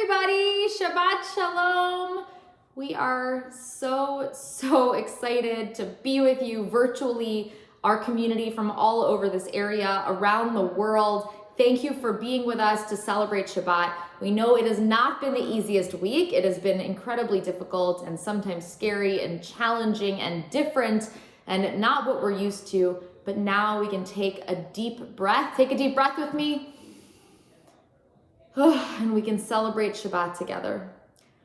everybody, Shabbat Shalom. We are so excited to be with you virtually, our community from all over this area, around the world. Thank you for being with us to celebrate Shabbat. We know it has not been the easiest week. It has been incredibly difficult and sometimes scary and challenging and different and not what we're used to. But now we can take a deep breath. Take a deep breath with me. And we can celebrate Shabbat together.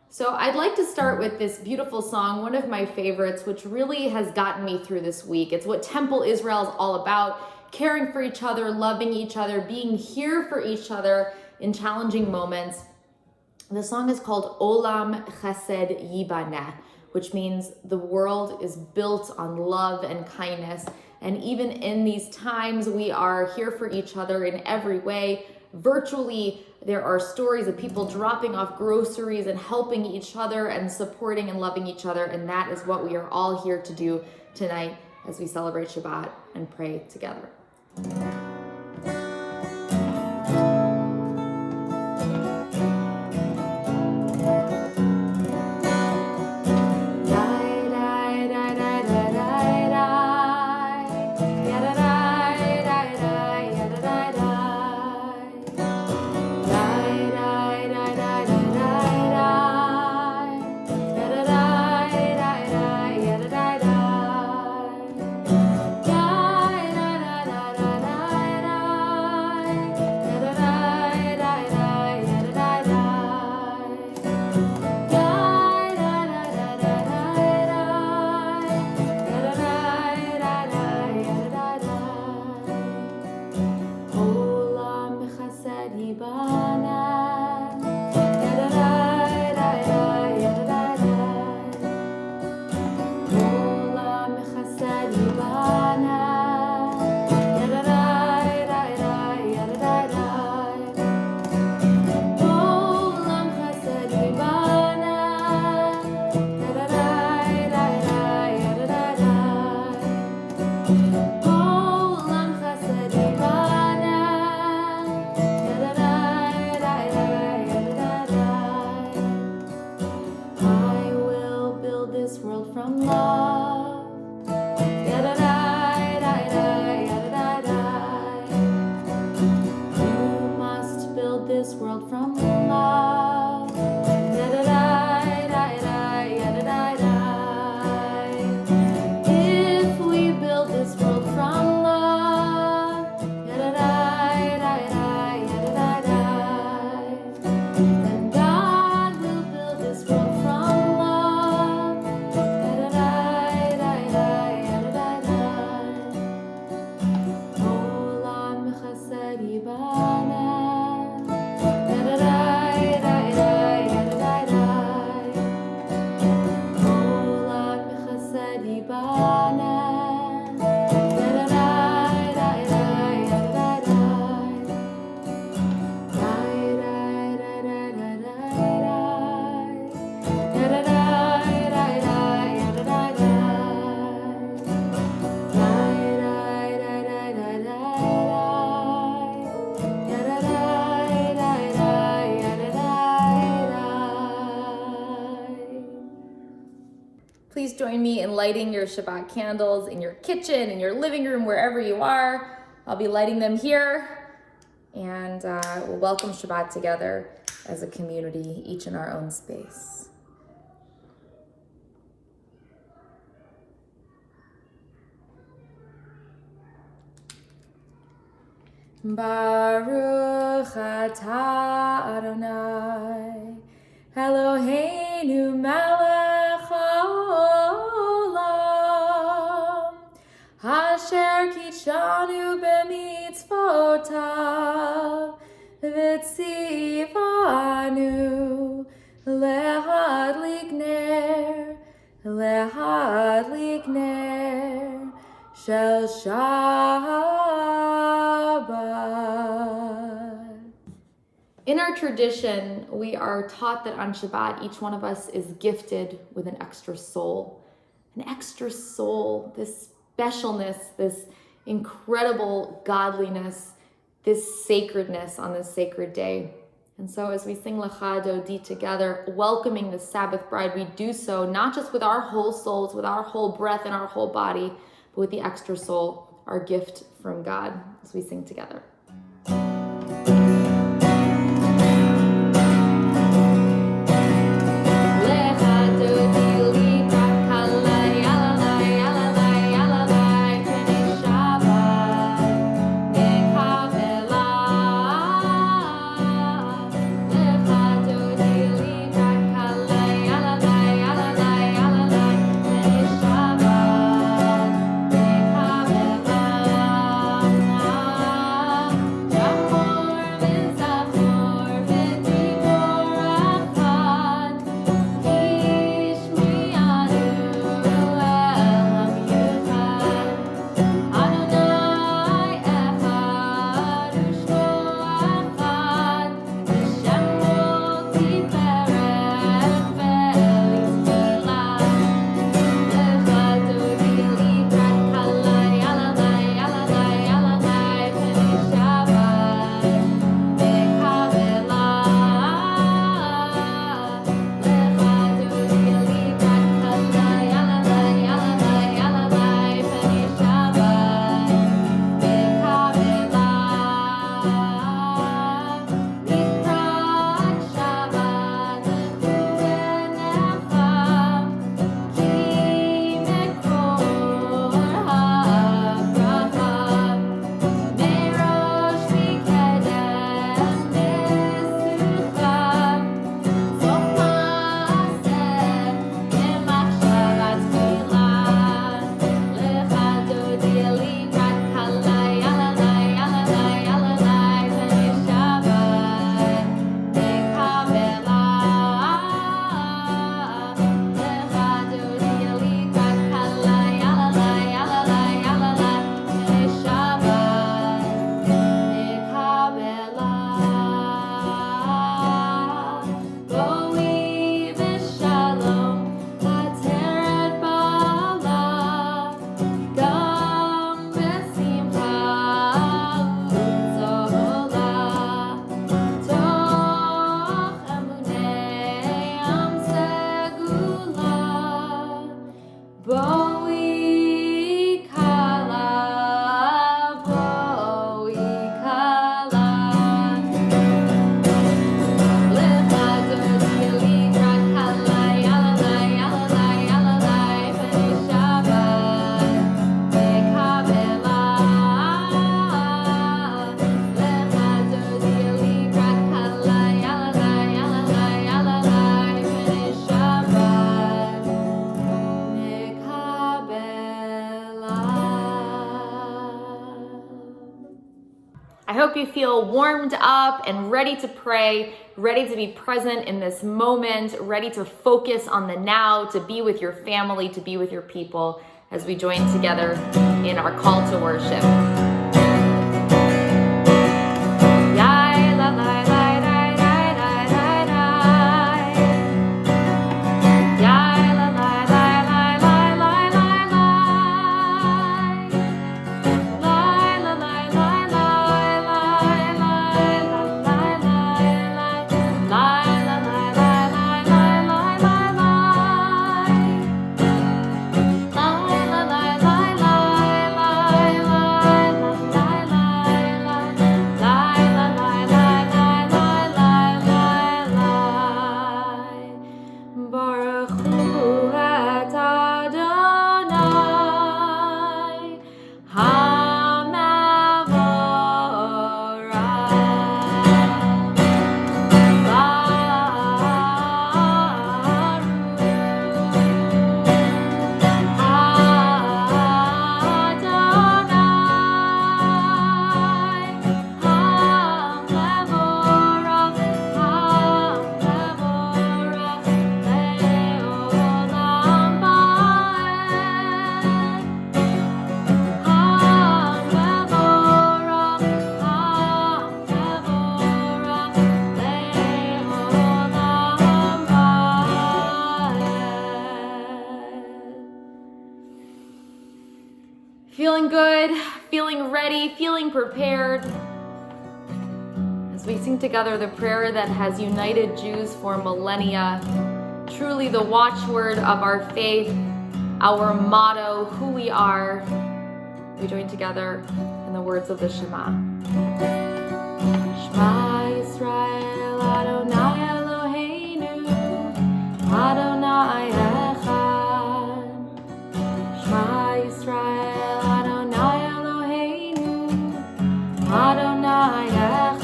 So I'd like to start with this beautiful song, one of my favorites, which really has gotten me through this week. It's what Temple Israel is all about, caring for each other, loving each other, being here for each other in challenging moments. The song is called Olam Chesed Yibaneh, which means the world is built on love and kindness. And even in these times, we are here for each other in every way. Virtually, there are stories of people dropping off groceries and helping each other and supporting and loving each other. And that is what we are all here to do tonight as we celebrate Shabbat and pray together. Please join me in lighting your Shabbat candles in your kitchen, in your living room, wherever you are. I'll be lighting them here, and we'll welcome Shabbat together as a community, each in our own space. Baruch atah Adonai, Eloheinu melech haolam, asher kitshanu b'mitzvotav, v'tzivanu lehadlik ner shel Shabbat. In our tradition, we are taught that on Shabbat, each one of us is gifted with an extra soul. An extra soul, this specialness, this incredible godliness, this sacredness on this sacred day. And so as we sing Lecha Dodi together, welcoming the Sabbath bride, we do so not just with our whole souls, with our whole breath and our whole body, but with the extra soul, our gift from God, as we sing together. I hope you feel warmed up and ready to pray, ready to be present in this moment, ready to focus on the now, to be with your family, to be with your people as we join together in our call to worship. Feeling good, feeling ready, feeling prepared. As as we sing together the prayer that has united Jews for millennia, truly the watchword of our faith, our motto, who we are. We join together in the words of the Shema. Shema Yisrael Adonai Eloheinu Adonai Echad. Shema Yisrael Adonai Eloheinu Adonai Echad.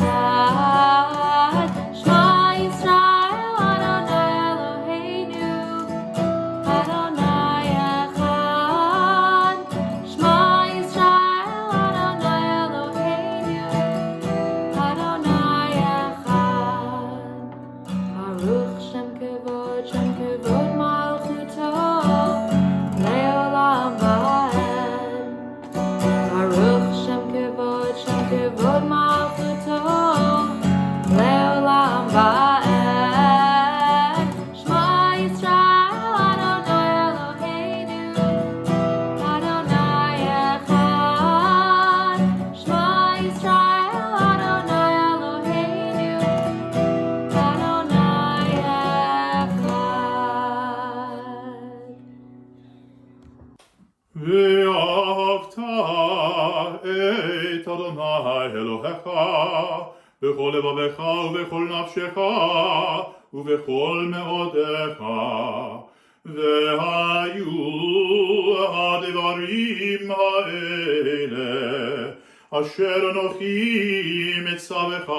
Shema Yisrael Adonai Eloheinu Adonai Echad. Shema Yisrael Adonai Eloheinu Adonai Echad. Baruch Shem Kevod Malchuto Leolam Vaed. Baruch Shem Kevod Malchuto Leolam Vaed. Shema Yisrael Adonai Eloheinu Adonai Echad. Shema Yisrael Adonai Eloheinu Adonai Echad. ואהבת את אדוני אלוהיך בכל לבבך ובכל נפשך ובכל מאודיך. והיו הדברים האלה אשר אנוכי מצווך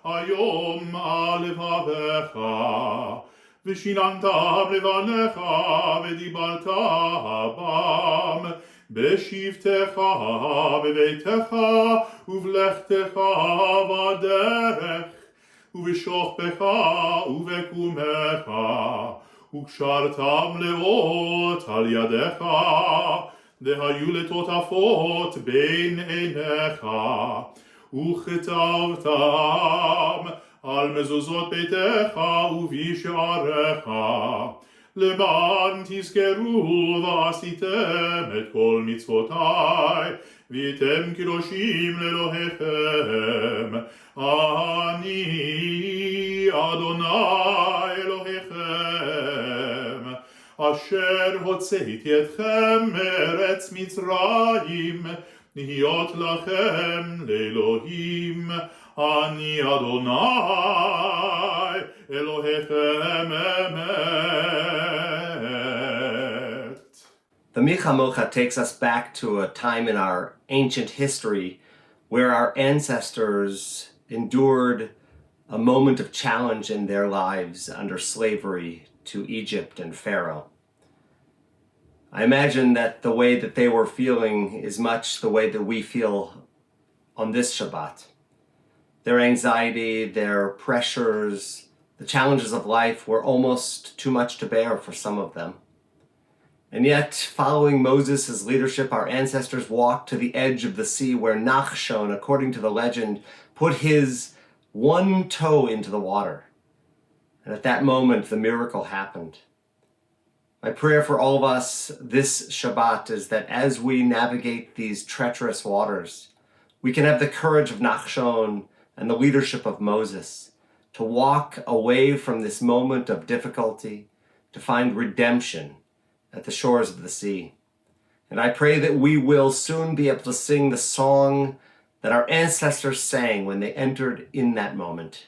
היום על לבבך. ושיננתם לבניך ודיברת בם בשבתך בביתך ובלכתך בדרך ובשוכבך ובקומך וקשרתם לאות על ידך והיו לטוטפות בין עיניך וכתבתם על מזוזות ביתך ובשעריך, למען תזכרו ועשיתם את כל מצוותיי, והייתם קדושים לאלוהיכם. אני אדוני אלוהיכם, אשר הוצאתי אתכם מארץ מצרים, להיות לכם לאלוהים. אני אדוני אלוהיכם אמת. The Michamocha takes us back to a time in our ancient history where our ancestors endured a moment of challenge in their lives under slavery to Egypt and Pharaoh. I imagine that the way that they were feeling is much the way that we feel on this Shabbat. Their anxiety, their pressures, the challenges of life were almost too much to bear for some of them. And yet, following Moses' leadership, our ancestors walked to the edge of the sea where Nachshon, according to the legend, put his one toe into the water. And at that moment, the miracle happened. My prayer for all of us this Shabbat is that as we navigate these treacherous waters, we can have the courage of Nachshon and the leadership of Moses to walk away from this moment of difficulty, to find redemption at the shores of the sea. And I pray that we will soon be able to sing the song that our ancestors sang when they entered in that moment.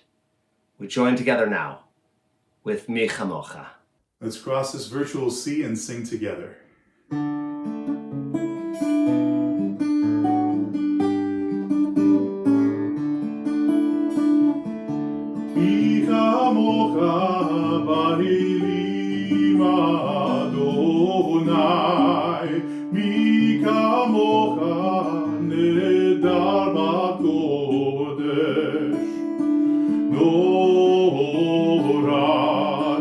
We join together now with Mi Chamocha. Let's cross this virtual sea and sing together. Mi chamocha ba'elim Adonai, mi chamocha nedar b'kodesh, Nora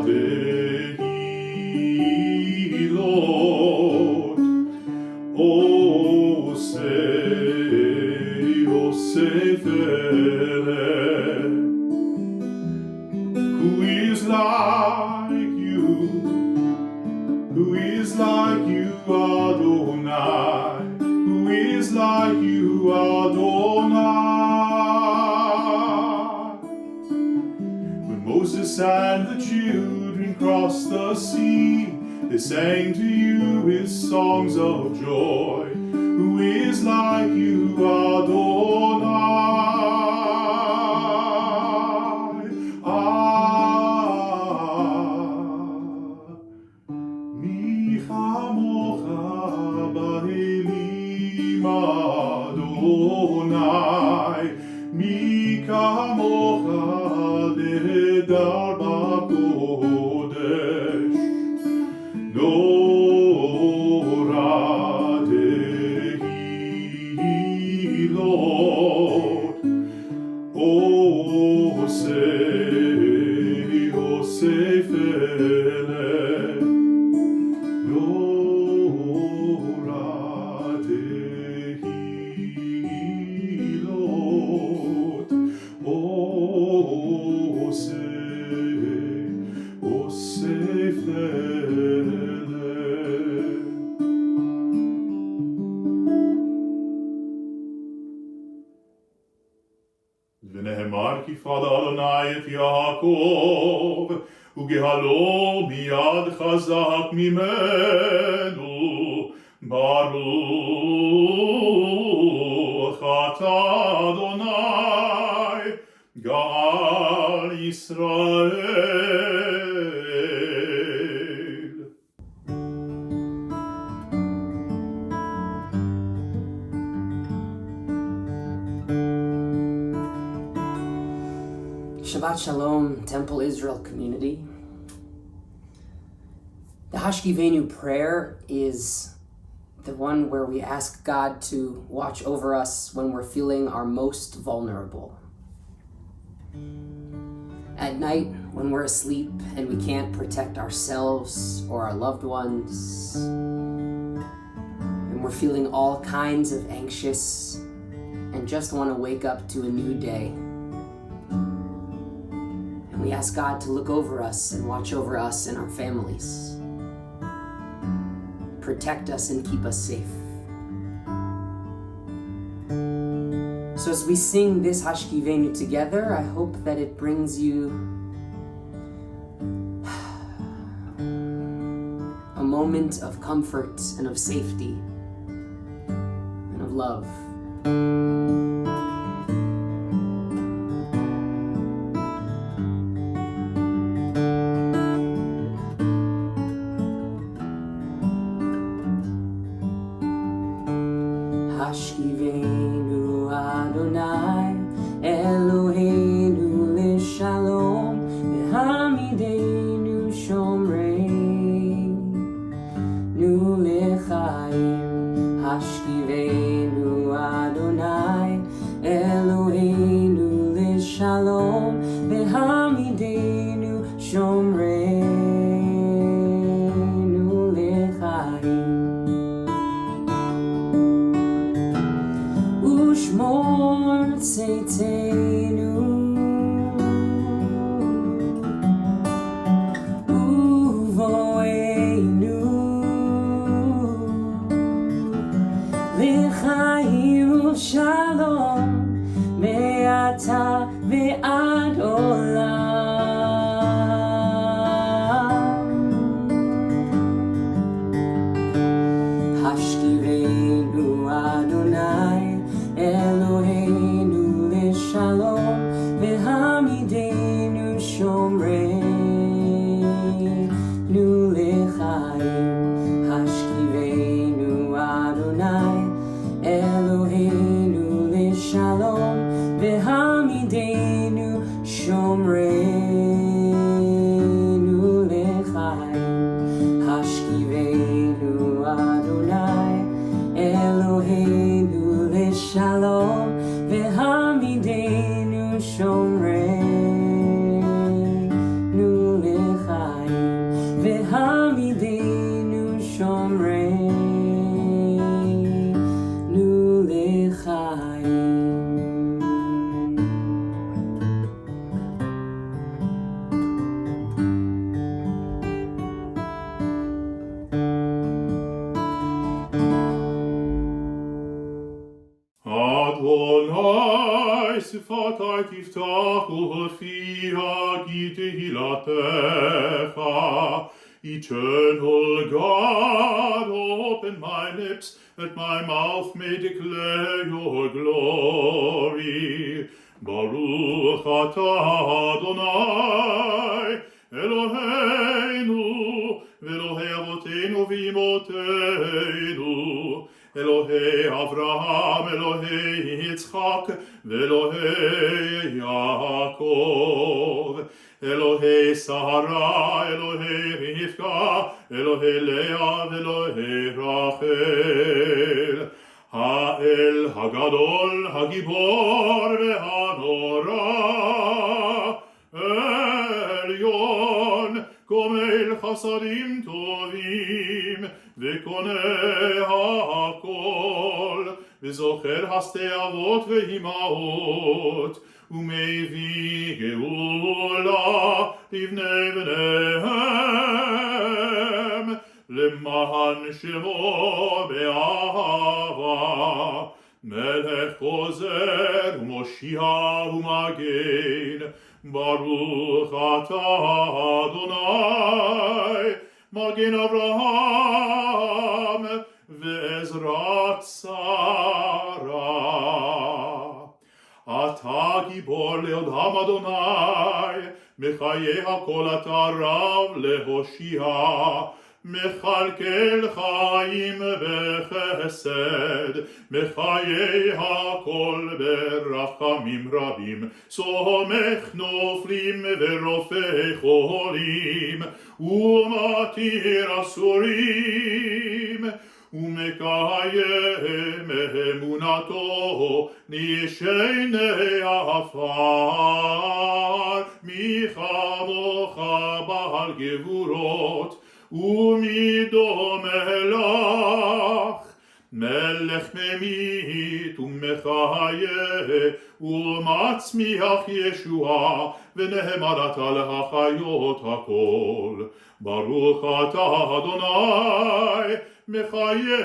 dehilot, Osei fere. Who is like you? Who is like you, Adonai? Who is like you, Adonai? Moses and the children crossed the sea. They sang to you with songs of joy. Who is like you, Adonai? Mi chamocha ba'elim Adonai. Mi kamocha nehedar b'kodesh. Nora dehi Lord. Osei fele. Nora dehi Lord. Osei fele. ונאמר כי פרד אדוני את יעקב, וגהלו מיד חזק ממנו. ברוך אתה אדוני, גאל ישראל. Shabbat Shalom, Temple Israel community. The Hashkivenu prayer is the one where we ask God to watch over us when we're feeling our most vulnerable. At night, when we're asleep and we can't protect ourselves or our loved ones, and we're feeling all kinds of anxious and just want to wake up to a new day. We ask God to look over us and watch over us and our families. Protect us and keep us safe. So as we sing this Hashkivenu together, I hope that it brings you a moment of comfort and of safety and of love. Hashkivenu Adonai, Eloheinu l'shalom, v'hamidenu shomreinu l'chaim. Hashkivenu Adonai, Eloheinu l'shalom, v'hamidenu shomreinu l'chaim. Ushmor tzeitenu, uvoenu, l'chaim u'shalom, me'ata ve'ad olam. Hashkivenu Adonai, Eloheinu l'shalom, v'hamidenu shomreinu l'chaim. Hashkivenu Adonai, Eloheinu l'shalom, v'hamidenu shomreinu l'chaim. Hashkivenu Adonai, Eloheinu l'shalom, v'hamidenu shomreinu l'chaim, v'hamidenu shomreinu l'chaim. Tehilatecha. Eternal God, open my lips, that my mouth may declare your glory. Baruch atah Adonai, Eloheinu, Elohei Avoteinu v'imotenu, Elohei Avraham, Elohei Yitzchak, Elohei Yaakov, Elohei Sarah, Elohei Rivka, Elohei Leah, Elohei Rachel, Ha'el Hagadol, Hagibor ve'hanora, Elyon, Komel Chasadim Tovim, Ve'koneh ha'akol, Ve'zocher hasei avot ve'imaot, U'mevii geula livnei bneihem, Lema'an shemo be'ahava, Melech kozer u'moshia u'magen, Baruch atah Adonai, Magen Avraham ve'ezrat Sarah. Ata gibor le'odam Adonai, Mechaye hakol ata rav lehoshia, Mechalkel chaim bechesed, Mechaye hakol berachamim rabim, Somech noflim verofei cholim, Umatir asurim, Umekayem emunato nishenei afar, Michamocha ba'al gevurot, Umidomelach, Melech memit umechaye, Umatzmiach Yeshua, V'nehemarat al hachayot hakol. Baruch atah Adonai, Mechaye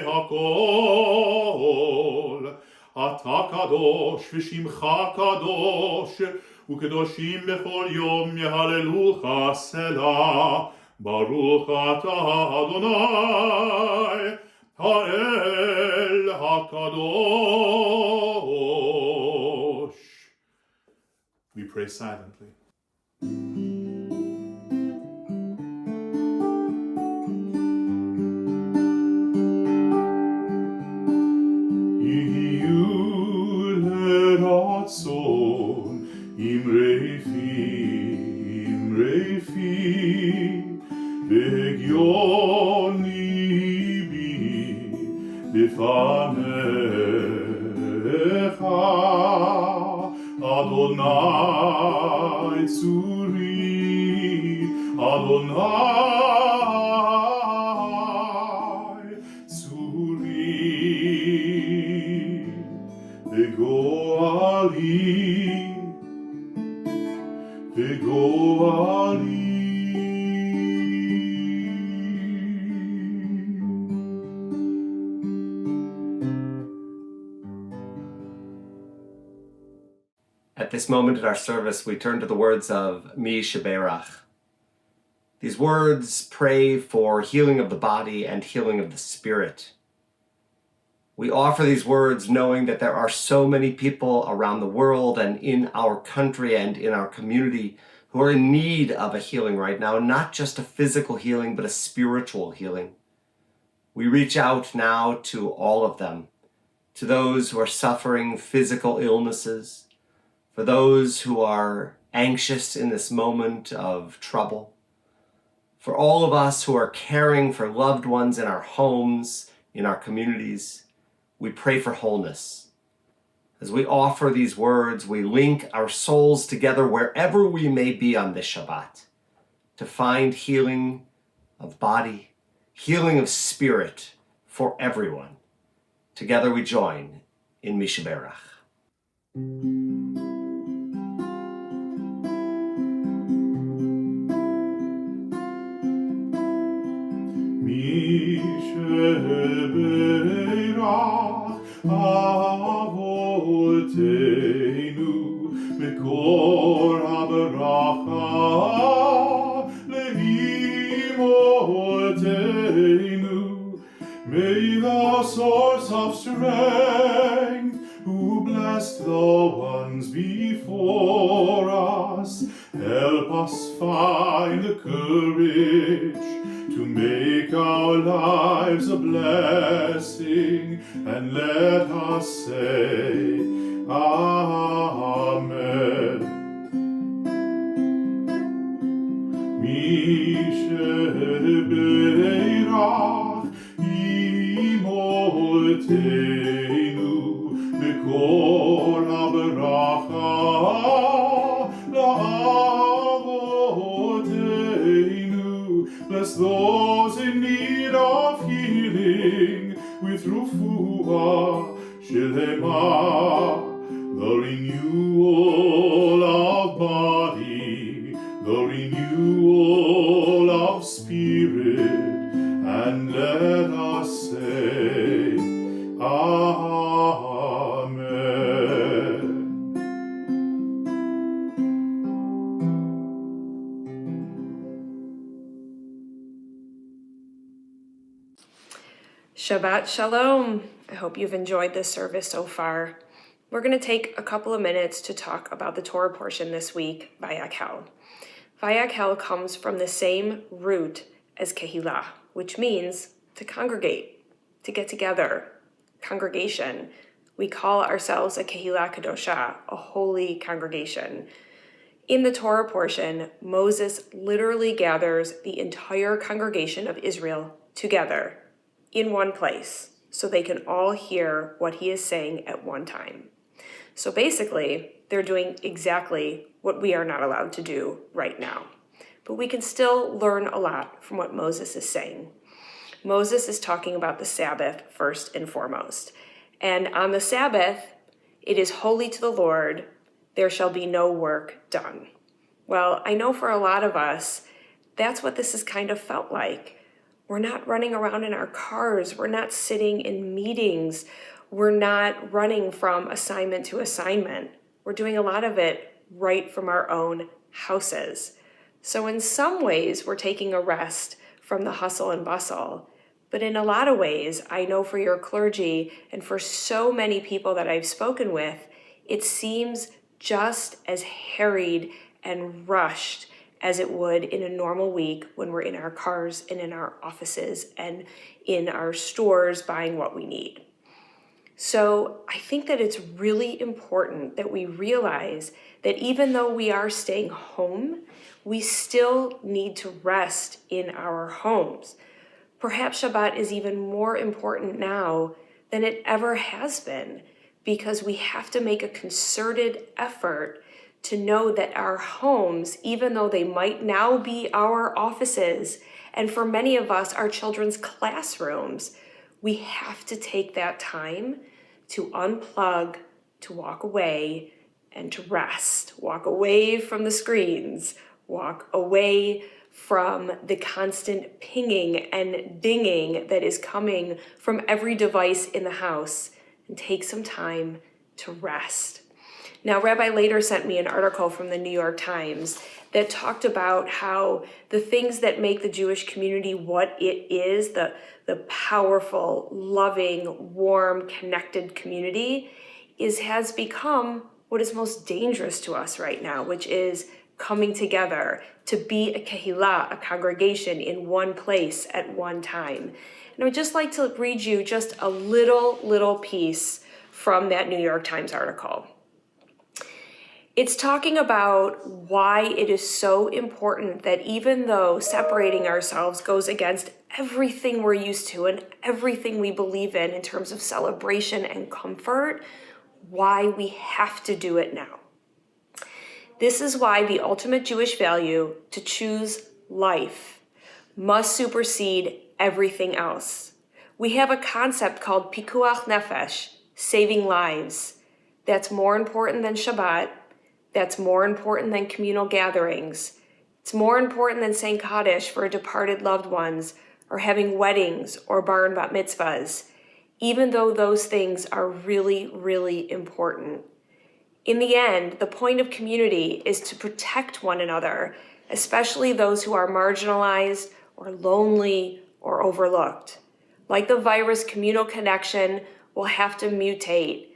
hakol. Ata kadosh v'shimcha kadosh, Ukedoshim bechol yom yehalelucha selah. Baruch atah Adonai, Ha'el HaKadosh. We pray silently. Ratson imrefi begion libi befanecha Adonai tzuri Adonai tzuri Begoali. At this moment in our service, we turn to the words of Mi Sheberach. These words pray for healing of the body and healing of the spirit. We offer these words knowing that there are so many people around the world and in our country and in our community who are in need of a healing right now, not just a physical healing, but a spiritual healing. We reach out now to all of them, to those who are suffering physical illnesses, for those who are anxious in this moment of trouble, for all of us who are caring for loved ones in our homes, in our communities. We pray for wholeness. As we offer these words, we link our souls together wherever we may be on this Shabbat to find healing of body, healing of spirit for everyone. Together we join in Mi Sheberach. Mi Sheberach Avoteinu Mekol מקור הברכה לאמותינו. May the source of strength, who blessed the ones before us, help us find the courage to make our lives a blessing, and let us say, Amen. Mishebeirach imotenu מקור הברכה לאבותינו. Bless those in need of healing with refuah shelema, the renewal of body, the renewal of spirit, and let us say, Amen. Shabbat Shalom. I hope you've enjoyed this service so far. We're going to take a couple of minutes to talk about the Torah portion this week, Vayakhel. Vayakhel comes from the same root as Kehillah, which means to congregate, to get together, congregation. We call ourselves a Kehillah Kadosha, a holy congregation. In the Torah portion, Moses literally gathers the entire congregation of Israel together in one place so they can all hear what he is saying at one time. So basically, they're doing exactly what we are not allowed to do right now. But we can still learn a lot from what Moses is saying. Moses is talking about the Sabbath first and foremost. And on the Sabbath, it is holy to the Lord, there shall be no work done. Well, I know for a lot of us, that's what this has kind of felt like. We're not running around in our cars. We're not sitting in meetings. We're not running from assignment to assignment. We're doing a lot of it right from our own houses. So in some ways, we're taking a rest from the hustle and bustle. But in a lot of ways, I know for your clergy and for so many people that I've spoken with, it seems just as harried and rushed as it would in a normal week when we're in our cars and in our offices and in our stores buying what we need. So I think that it's really important that we realize that even though we are staying home, we still need to rest in our homes. Perhaps Shabbat is even more important now than it ever has been, because we have to make a concerted effort to know that our homes, even though they might now be our offices, and for many of us, our children's classrooms, we have to take that time to unplug, to walk away, and to rest. Walk away from the screens, walk away from the constant pinging and dinging that is coming from every device in the house, and take some time to rest. Now, Rabbi later sent me an article from the New York Times that talked about how the things that make the Jewish community what it is, the powerful, loving, warm, connected community, has become what is most dangerous to us right now, which is coming together to be a kehillah, a congregation in one place at one time. And I would just like to read you just a little piece from that New York Times article. It's talking about why it is so important that even though separating ourselves goes against everything we're used to and everything we believe in terms of celebration and comfort, why we have to do it now. This is why the ultimate Jewish value, to choose life, must supersede everything else. We have a concept called pikuach nefesh, saving lives. That's more important than Shabbat. That's more important than communal gatherings. It's more important than saying Kaddish for departed loved ones, or having weddings or bar and bat mitzvahs, even though those things are really, really important. In the end, the point of community is to protect one another, especially those who are marginalized or lonely or overlooked. Like the virus, communal connection will have to mutate.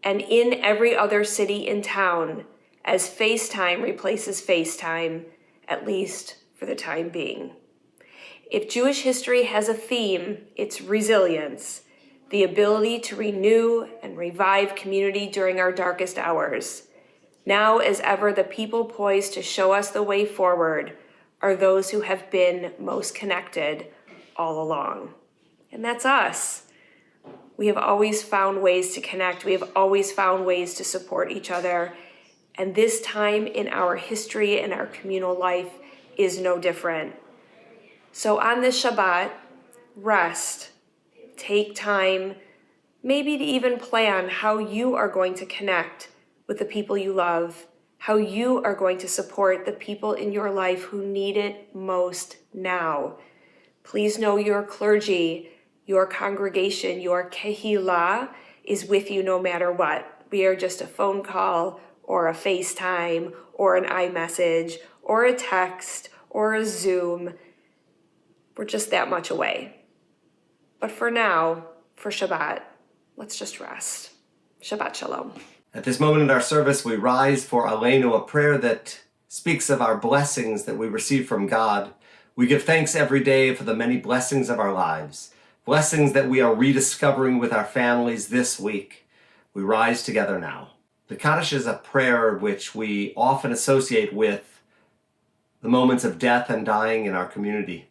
And in every other city in town, as FaceTime replaces FaceTime, at least for the time being. If Jewish history has a theme, it's resilience, the ability to renew and revive community during our darkest hours. Now, as ever, the people poised to show us the way forward are those who have been most connected all along. And that's us. We have always found ways to connect. We have always found ways to support each other. And this time in our history and our communal life is no different. So on this Shabbat, rest, take time, maybe to even plan how you are going to connect with the people you love, how you are going to support the people in your life who need it most now. Please know your clergy, your congregation, your kehillah is with you no matter what. We are just a phone call or a FaceTime or an iMessage or a text or a Zoom. We're just that much away. But for now, for Shabbat, let's just rest. Shabbat Shalom. At this moment in our service, we rise for Aleinu, a prayer that speaks of our blessings that we receive from God. We give thanks every day for the many blessings of our lives, blessings that we are rediscovering with our families this week. We rise together now. The Kaddish is a prayer which we often associate with the moments of death and dying in our community.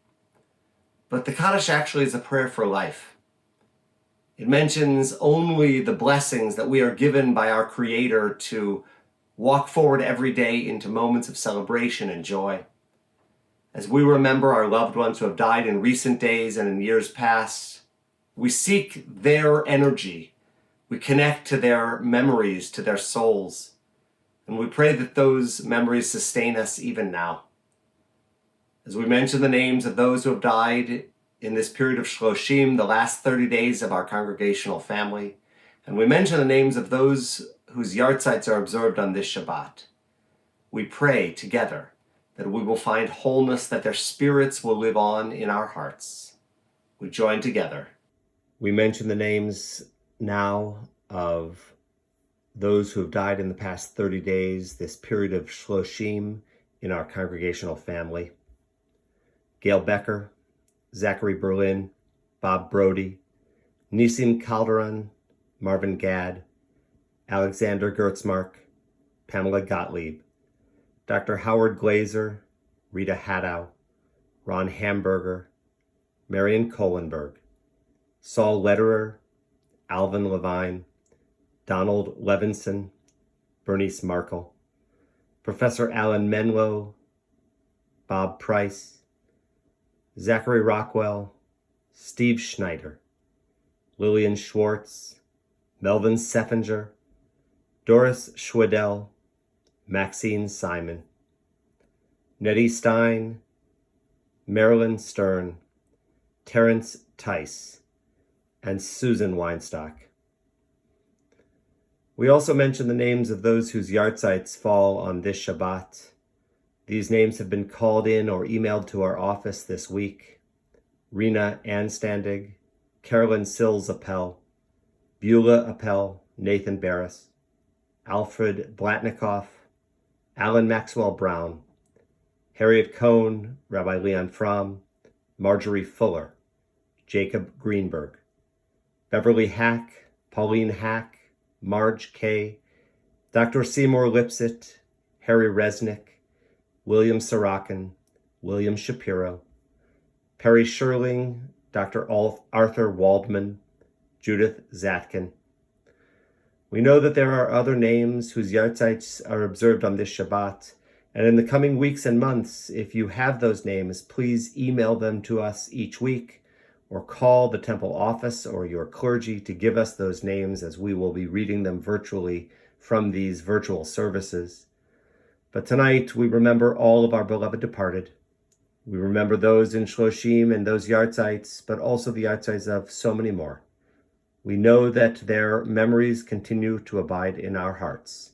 But the Kaddish actually is a prayer for life. It mentions only the blessings that we are given by our Creator to walk forward every day into moments of celebration and joy. As we remember our loved ones who have died in recent days and in years past, we seek their energy. We connect to their memories, to their souls, and we pray that those memories sustain us even now. As we mention the names of those who have died in this period of Shloshim, the last 30 days of our congregational family, and we mention the names of those whose yahrzeits are observed on this Shabbat, we pray together that we will find wholeness, that their spirits will live on in our hearts. We join together. We mention the names now of those who have died in the past 30 days, this period of Shloshim in our congregational family. Gail Becker, Zachary Berlin, Bob Brody, Nisim Calderon, Marvin Gadd, Alexander Gertzmark, Pamela Gottlieb, Dr. Howard Glazer, Rita Haddow, Ron Hamburger, Marion Kohlenberg, Saul Lederer, Alvin Levine, Donald Levinson, Bernice Markle, Professor Alan Menlo, Bob Price, Zachary Rockwell, Steve Schneider, Lillian Schwartz, Melvin Seffinger, Doris Schwedel, Maxine Simon, Nettie Stein, Marilyn Stern, Terrence Tice, and Susan Weinstock. We also mention the names of those whose yahrzeits fall on this Shabbat. These names have been called in or emailed to our office this week. Rena Anstandig, Carolyn Sills Appel, Beulah Appel, Nathan Barris, Alfred Blatnikoff, Alan Maxwell Brown, Harriet Cohn, Rabbi Leon Fromm, Marjorie Fuller, Jacob Greenberg, Beverly Hack, Pauline Hack, Marge Kay, Dr. Seymour Lipset, Harry Resnick, William Sorokin, William Shapiro, Perry Sherling, Dr. Arthur Waldman, Judith Zatkin. We know that there are other names whose yahrzeits are observed on this Shabbat, and in the coming weeks and months, if you have those names, please email them to us each week or call the temple office or your clergy to give us those names, as we will be reading them virtually from these virtual services. But tonight, we remember all of our beloved departed. We remember those in Shloshim and those yahrzeits, but also the yahrzeits of so many more. We know that their memories continue to abide in our hearts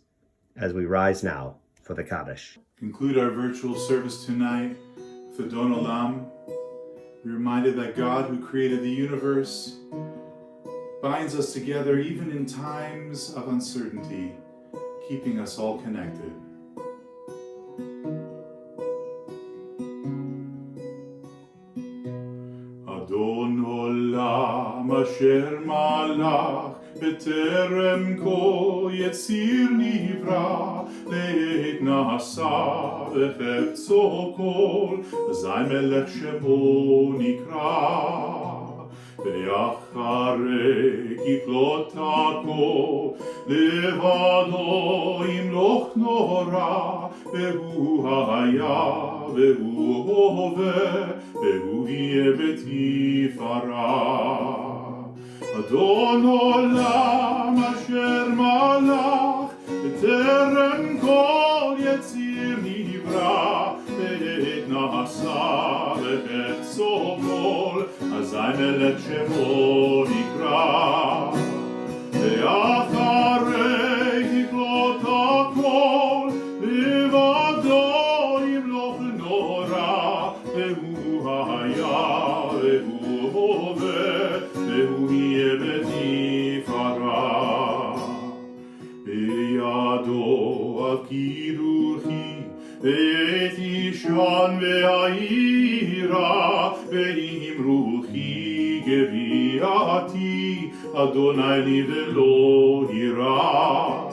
as we rise now for the Kaddish. Conclude our virtual service tonight with Adon Olam. We're reminded that God, who created the universe, binds us together even in times of uncertainty, keeping us all connected. Adon Olam asher malach בטרם כה יציר נברא, לעת נעשה וחפצו כל, אזי מלך שמו נקרא. ואחרי ככלות הכל, לבדו ימלוך נורא, והוא היה, והוא הווה, והוא יהיה בתפארה. אדון עולם אשר מלך, בטרם כל יציר נברא, בעת נעשה וחפצו כל, אזי מלך שמו נקרא. ואחרי ככלות הכל, לבדו ימלוך נורא, והוא היה, והוא הווה, והוא יהיה בתפארה. בידו הקידוחי, ואת אישן והעירה, ועם רוחי גביעתי, אדוני לי ולא יירא.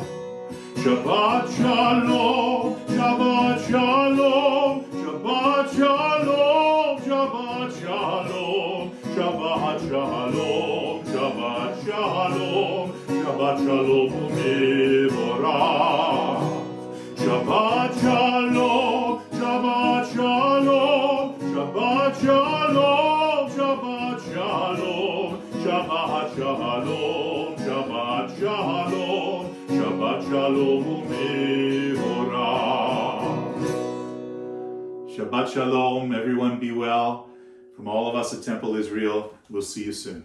שבת שלום, שבת שלום, שבת שלום, שבת שלום, שבת שלום, שבת שלום, שבת שלום ומבורך. שבת שלום, שבת שלום, שבת שלום, שבת שלום, שבת שלום, שבת שלום, שבת שלום ומבורך. Shabbat shalom, everyone be well. From all of us at Temple Israel, we'll see you soon.